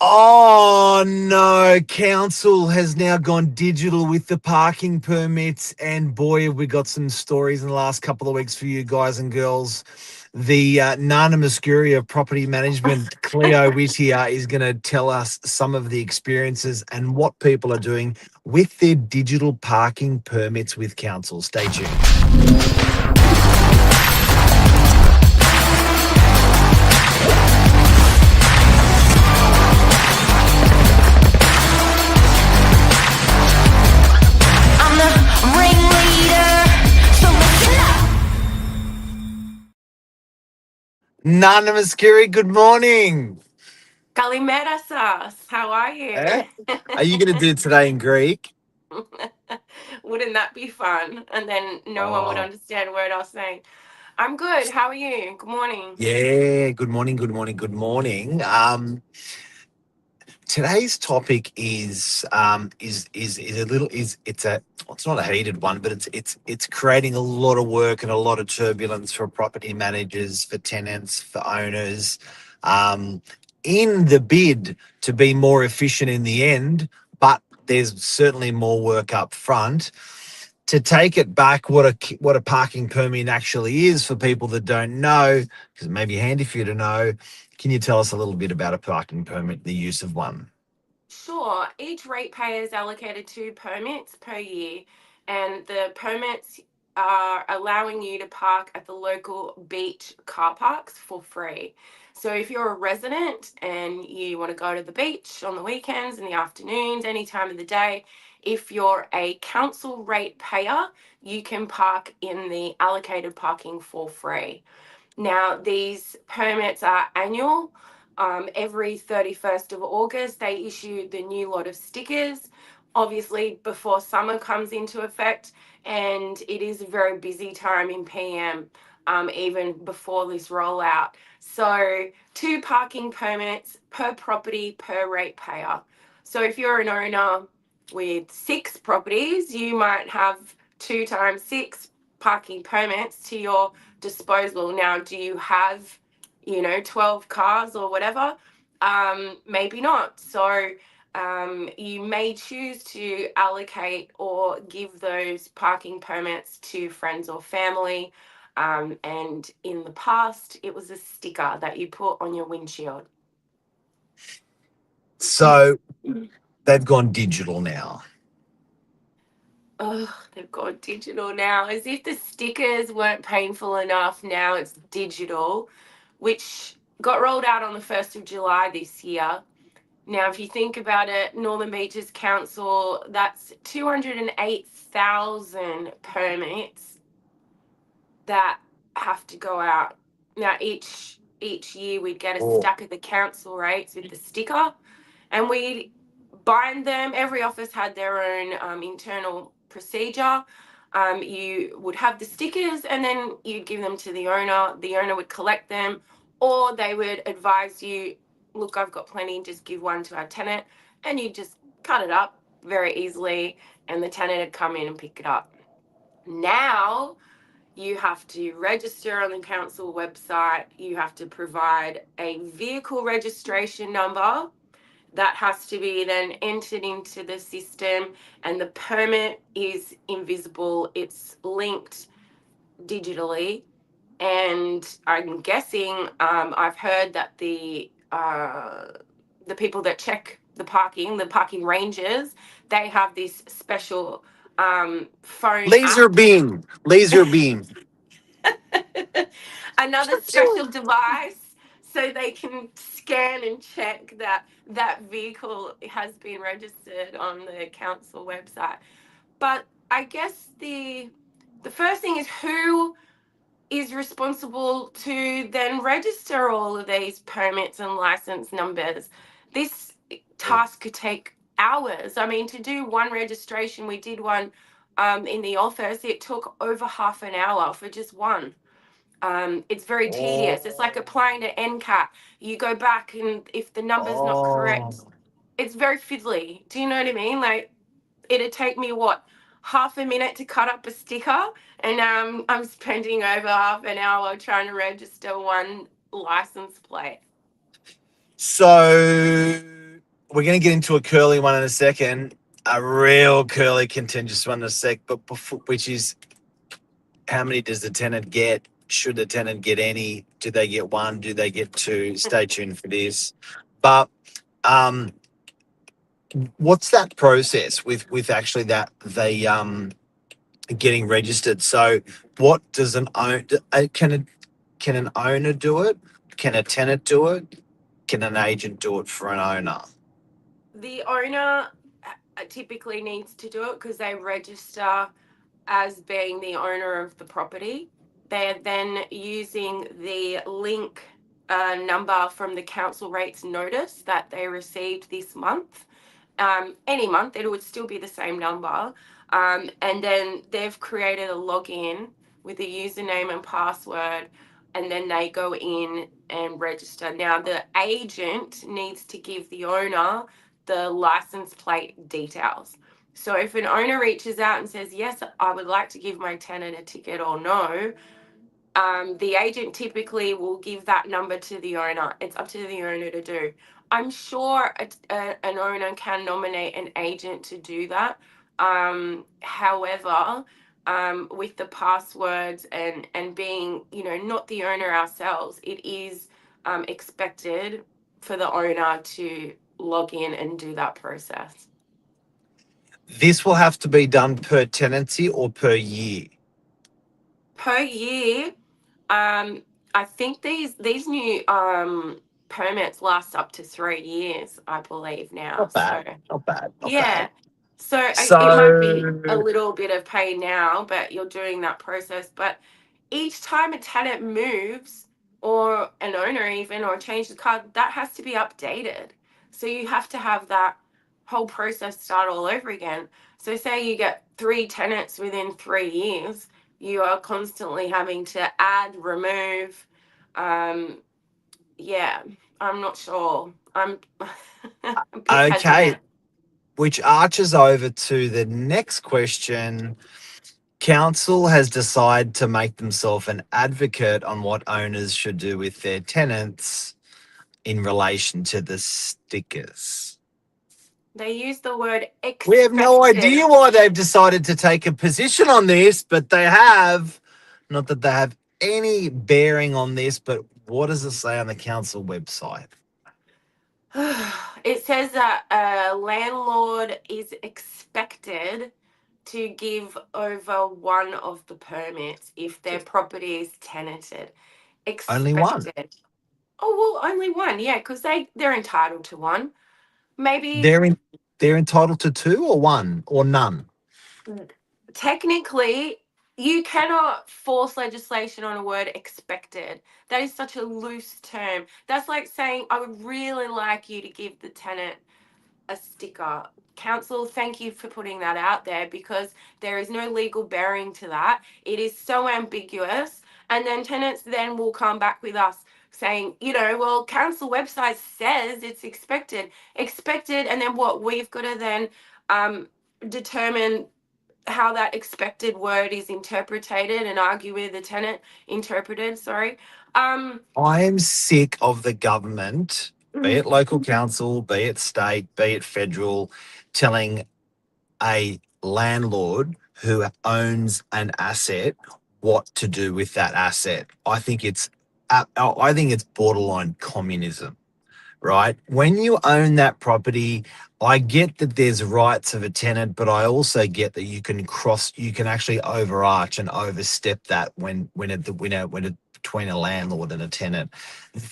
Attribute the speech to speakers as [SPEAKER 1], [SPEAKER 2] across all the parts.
[SPEAKER 1] Oh no, council has now gone digital with the parking permits, and boy, have we got some stories in the last couple of weeks for you guys and girls. The Nana Muscuri of property management, Cleo Whittier, is going to tell us some of the experiences and what people are doing with their digital parking permits with council. Stay tuned.
[SPEAKER 2] I'm the ringleader, so listen up.
[SPEAKER 1] Nana Muscuri, good morning.
[SPEAKER 3] Kalimera Sas, how are you?
[SPEAKER 1] Eh? Are you going to do it today in Greek?
[SPEAKER 3] Wouldn't that be fun? And then no one would
[SPEAKER 1] Oh.
[SPEAKER 3] understand a word I was saying. I'm good. How are you? Good morning.
[SPEAKER 1] Yeah, good morning, good morning, good morning. Today's topic is a little is it's a well, it's not a heated one, but it's creating a lot of work and a lot of turbulence for property managers, for tenants, for owners, um, in the bid to be more efficient in the end. But there's certainly more work up front. To take it back, what a parking permit actually is for people that don't know, because it may be handy for you to know. Can you tell us a little bit about a parking permit, the use of one?
[SPEAKER 3] Sure. Each ratepayer is allocated 2 permits per year, and the permits are allowing you to park at the local beach car parks for free. So if you're a resident and you want to go to the beach on the weekends, in the afternoons, any time of the day, if you're a council ratepayer, you can park in the allocated parking for free. Now, these permits are annual. Every 31st of August, they issue the new lot of stickers, obviously before summer comes into effect, and it is a very busy time in PM, even before this rollout. So, 2 parking permits per property per ratepayer. So, if you're an owner with 6 properties, you might have 2 times 6 parking permits to your disposal. Now, do you have, 12 cars or whatever? Maybe not. So you may choose to allocate or give those parking permits to friends or family. And in the past, it was a sticker that you put on your windshield.
[SPEAKER 1] So they've gone digital now.
[SPEAKER 3] Oh, they've gone digital now. As if the stickers weren't painful enough, now it's digital, which got rolled out on the 1st of July this year. Now, if you think about it, Northern Beaches Council, that's 208,000 permits that have to go out. Now, each year we'd get a
[SPEAKER 1] Oh,
[SPEAKER 3] stack of the council rates with the sticker, and we bind them. Every office had their own internal procedure. You would have the stickers, and then you'd give them to the owner. The owner would collect them, or they would advise you, look, I've got plenty, just give one to our tenant, and you just cut it up very easily, and the tenant would come in and pick it up. Now you have to register on the council website. You have to provide a vehicle registration number that has to be then entered into the system, and the permit is invisible. It's linked digitally, and I'm guessing, I've heard that the people that check the parking rangers, they have this special phone
[SPEAKER 1] laser
[SPEAKER 3] app.
[SPEAKER 1] beam, laser beam.
[SPEAKER 3] Another special device so they can scan and check that that vehicle has been registered on the council website. But I guess the first thing is, who is responsible to then register all of these permits and license numbers? This task could take hours. I mean, to do one registration, we did one in the office, it took over half an hour for just one. It's very tedious. It's like
[SPEAKER 1] Oh,
[SPEAKER 3] applying to NCAT. You go back, and if the number's not
[SPEAKER 1] oh.
[SPEAKER 3] correct, it's very fiddly. Do you know what I mean? Like, it'd take me what, half a minute to cut up a sticker, and I'm spending over half an hour trying to register one license plate.
[SPEAKER 1] So we're going to get into a curly one in a second, a real curly contentious one in a sec, but before, which is how many does the tenant get? Should the tenant get any? Do they get one? Do they get two? Stay tuned for this. But um, what's that process with actually that they getting registered? So what does an own can an owner do it? Can a tenant do it? Can an agent do it for an owner?
[SPEAKER 3] The owner typically needs to do it because they register as being the owner of the property. They're then using the link number from the council rates notice that they received this month. Any month, it would still be the same number. And then they've created a login with a username and password, and then they go in and register. Now, the agent needs to give the owner the license plate details. So if an owner reaches out and says, yes, I would like to give my tenant a ticket, or no, the agent typically will give that number to the owner. It's up to the owner to do. I'm sure an owner can nominate an agent to do that. However, with the passwords and being, not the owner ourselves, it is expected for the owner to log in and do that process.
[SPEAKER 1] This will have to be done per tenancy or per year?
[SPEAKER 3] Per year, I think these new permits last up to 3 years, I believe now.
[SPEAKER 1] Not
[SPEAKER 3] So
[SPEAKER 1] bad. Not bad. Not bad.
[SPEAKER 3] yeah, so it might be a
[SPEAKER 1] So
[SPEAKER 3] little bit of pain now, but you're doing that process. But each time a tenant moves, or an owner even, or changes the card, that has to be updated. So you have to have that whole process start all over again. So say you get 3 tenants within 3 years, you are constantly having to add, remove. Yeah, I'm not sure. I'm a bit
[SPEAKER 1] okay,
[SPEAKER 3] hesitant.
[SPEAKER 1] which arches over to the next question. Council has decided to make themselves an advocate on what owners should do with their tenants in relation to the stickers.
[SPEAKER 3] They use the word
[SPEAKER 1] We have no
[SPEAKER 3] expected.
[SPEAKER 1] idea why they've decided to take a position on this, but they have. Not that they have any bearing on this, but what does it say on the council website?
[SPEAKER 3] It says that a landlord is expected to give over one of the permits if their property is tenanted.
[SPEAKER 1] Only one.
[SPEAKER 3] Expected. Oh, well, only one, yeah, because they're entitled to one. Maybe
[SPEAKER 1] They're in, they're entitled to two or one or none.
[SPEAKER 3] technically you cannot force legislation on a word expected. That is such a loose term. That's like saying, I would really like you to give the tenant a sticker. Council, thank you for putting that out there, because there is no legal bearing to that. It is so ambiguous. And then tenants then will come back with us saying, well, council website says it's expected. And then what? We've got to then determine how that expected word is interpreted and argue with the tenant interpreted, sorry.
[SPEAKER 1] I am sick of the government, be
[SPEAKER 3] Mhm.
[SPEAKER 1] it local council, be it state, be it federal, telling a landlord who owns an asset what to do with that asset. I think it's borderline communism, right? When you own that property, I get that there's rights of a tenant, but I also get that you can actually overarch and overstep that when between a landlord and a tenant.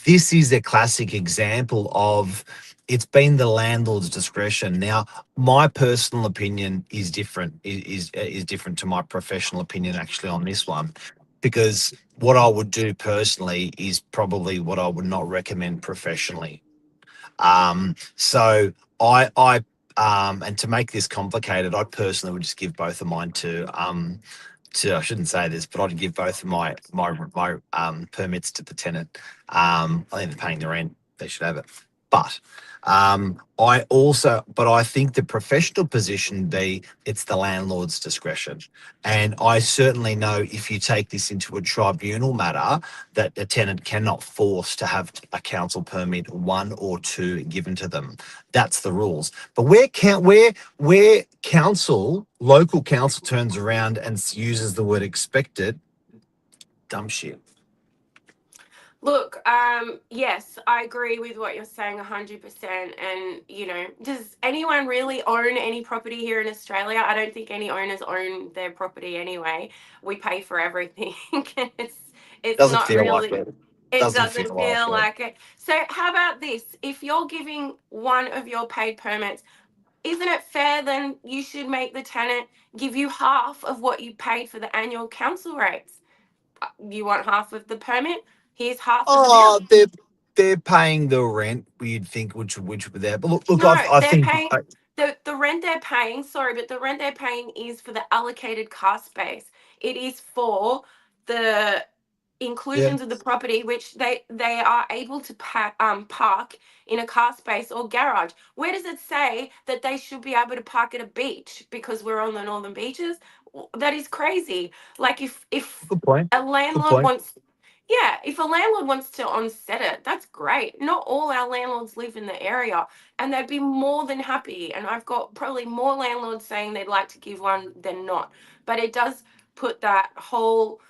[SPEAKER 1] This is a classic example of it's been the landlord's discretion. Now, my personal opinion is different. Is different to my professional opinion actually on this one, because what I would do personally is probably what I would not recommend professionally. So and to make this complicated, I personally would just give both of mine to I shouldn't say this, but I'd give both of my permits to the tenant. I think they're paying the rent; they should have it. But I think the professional position be it's the landlord's discretion. And I certainly know if you take this into a tribunal matter, that a tenant cannot force to have a council permit, one or two, given to them. That's the rules. But where council, local council turns around and uses the word expected, dumb shit.
[SPEAKER 3] Look, yes, I agree with what you're saying 100%. And, you know, does anyone really own any property here in Australia? I don't think any owners own their property anyway. We pay for everything. It's
[SPEAKER 1] Doesn't
[SPEAKER 3] not
[SPEAKER 1] feel like
[SPEAKER 3] really,
[SPEAKER 1] it.
[SPEAKER 3] it
[SPEAKER 1] Doesn't
[SPEAKER 3] doesn't
[SPEAKER 1] feel like
[SPEAKER 3] feel
[SPEAKER 1] it.
[SPEAKER 3] like it. So, how about this? If you're giving one of your paid permits, isn't it fair then you should make the tenant give you half of what you paid for the annual council rates? You want half of the permit? Here's half of the bill.
[SPEAKER 1] Oh, they're paying the rent. You'd think which were there, but look,
[SPEAKER 3] No,
[SPEAKER 1] I
[SPEAKER 3] they're
[SPEAKER 1] think
[SPEAKER 3] paying the rent they're paying, sorry, but the rent they're paying is for the allocated car space. It is for the
[SPEAKER 1] yeah.
[SPEAKER 3] inclusions of the property which they are able to park in a car space or garage. Where does it say that they should be able to park at a beach because we're on the northern beaches? That is crazy. Like if
[SPEAKER 1] Good point.
[SPEAKER 3] a
[SPEAKER 1] Good
[SPEAKER 3] landlord
[SPEAKER 1] point.
[SPEAKER 3] wants, yeah, if a landlord wants to onset it, that's great. Not all our landlords live in the area, and they'd be more than happy. And I've got probably more landlords saying they'd like to give one than not. But it does put that whole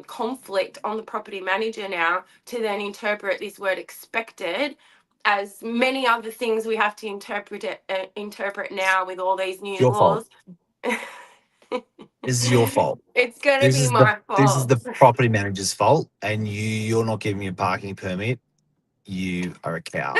[SPEAKER 3] conflict on the property manager now to then interpret this word expected as many other things we have to interpret now with all these new
[SPEAKER 1] Your fault.
[SPEAKER 3] laws.
[SPEAKER 1] This is your fault.
[SPEAKER 3] It's gonna
[SPEAKER 1] This
[SPEAKER 3] be
[SPEAKER 1] is the
[SPEAKER 3] my
[SPEAKER 1] this is
[SPEAKER 3] fault.
[SPEAKER 1] the property manager's fault, and you're not giving me a parking permit. You are a cow.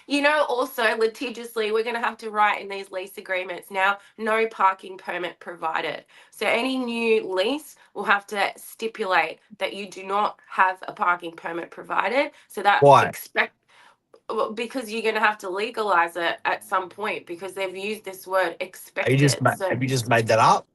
[SPEAKER 3] You know, also litigiously, we're going to have to write in these lease agreements now, no parking permit provided. So any new lease will have to stipulate that you do not have a parking permit provided. So that
[SPEAKER 1] Why?
[SPEAKER 3] because you're going to have to legalize it at some point because they've used this word
[SPEAKER 1] Are you just
[SPEAKER 3] expected. So
[SPEAKER 1] have you just made that up?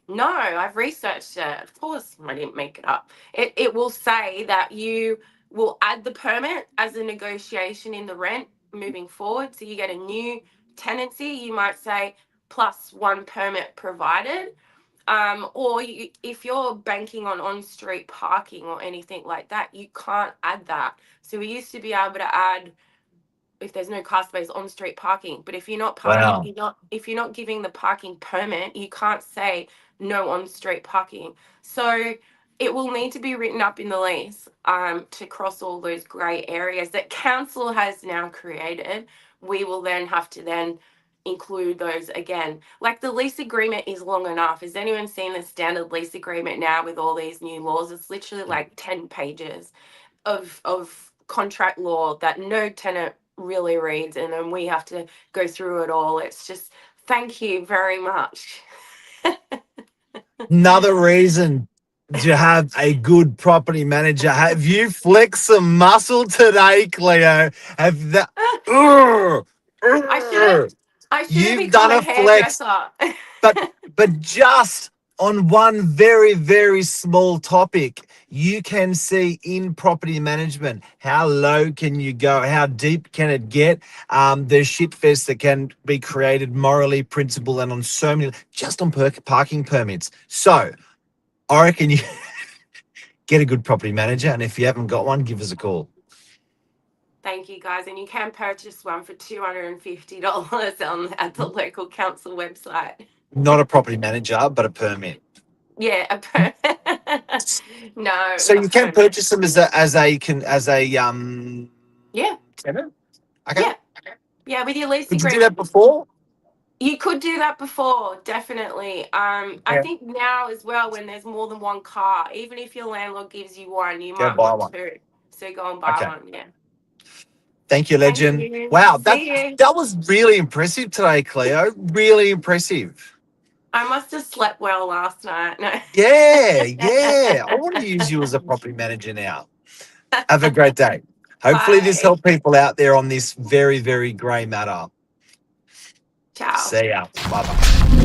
[SPEAKER 3] no, I've researched it. Of course, I didn't make it up. It will say that you will add the permit as a negotiation in the rent moving forward. So you get a new tenancy, you might say plus one permit provided. If you're banking on street parking or anything like that, you can't add that. So we used to be able to add if there's no car space on street parking. But if you're not
[SPEAKER 1] Wow.
[SPEAKER 3] if you're not giving the parking permit, you can't say no on street parking. So it will need to be written up in the lease to cross all those grey areas that council has now created. We will then have to then include those again. Like the lease agreement is long enough. Has anyone seen the standard lease agreement now with all these new laws? It's literally like 10 pages of contract law that no tenant really reads, and then we have to go through it all. It's just thank you very much.
[SPEAKER 1] Another reason to have a good property manager. Have you flexed some muscle today, Cleo? Have that? Urgh,
[SPEAKER 3] I should have
[SPEAKER 1] urgh.
[SPEAKER 3] I should have
[SPEAKER 1] You've
[SPEAKER 3] become
[SPEAKER 1] done
[SPEAKER 3] a
[SPEAKER 1] a flex,
[SPEAKER 3] hairdresser.
[SPEAKER 1] but just on one very, very small topic, you can see in property management how low can you go, how deep can it get. There's shit fest that can be created morally, principle, and on so many, just on parking permits. So I reckon you get a good property manager, and if you haven't got one, give us a call.
[SPEAKER 3] Thank you guys, and you can purchase one for $250 at the local council website.
[SPEAKER 1] Not a property manager, but a permit.
[SPEAKER 3] Yeah, no,
[SPEAKER 1] So
[SPEAKER 3] a
[SPEAKER 1] you can
[SPEAKER 3] permit.
[SPEAKER 1] purchase them as a
[SPEAKER 3] Yeah,
[SPEAKER 1] tenant. Okay.
[SPEAKER 3] yeah, yeah. With your lease
[SPEAKER 1] Did you do that
[SPEAKER 3] agreement,
[SPEAKER 1] before?
[SPEAKER 3] you could do that before, definitely. I
[SPEAKER 1] Yeah.
[SPEAKER 3] think now as well, when there's more than one car, even if your landlord gives you one, you
[SPEAKER 1] Go
[SPEAKER 3] might
[SPEAKER 1] buy
[SPEAKER 3] want
[SPEAKER 1] one.
[SPEAKER 3] two. So go and buy
[SPEAKER 1] Okay.
[SPEAKER 3] one. Yeah.
[SPEAKER 1] Thank you,
[SPEAKER 3] Thank
[SPEAKER 1] legend.
[SPEAKER 3] you.
[SPEAKER 1] Wow,
[SPEAKER 3] See you.
[SPEAKER 1] that was really impressive today, Cleo. Really impressive.
[SPEAKER 3] I must have slept well last night. No.
[SPEAKER 1] Yeah. I want to use you as a property manager now. Have a great day. Hopefully this
[SPEAKER 3] Bye.
[SPEAKER 1] helped people out there on this very, very grey matter.
[SPEAKER 3] Ciao.
[SPEAKER 1] See ya. Bye-bye.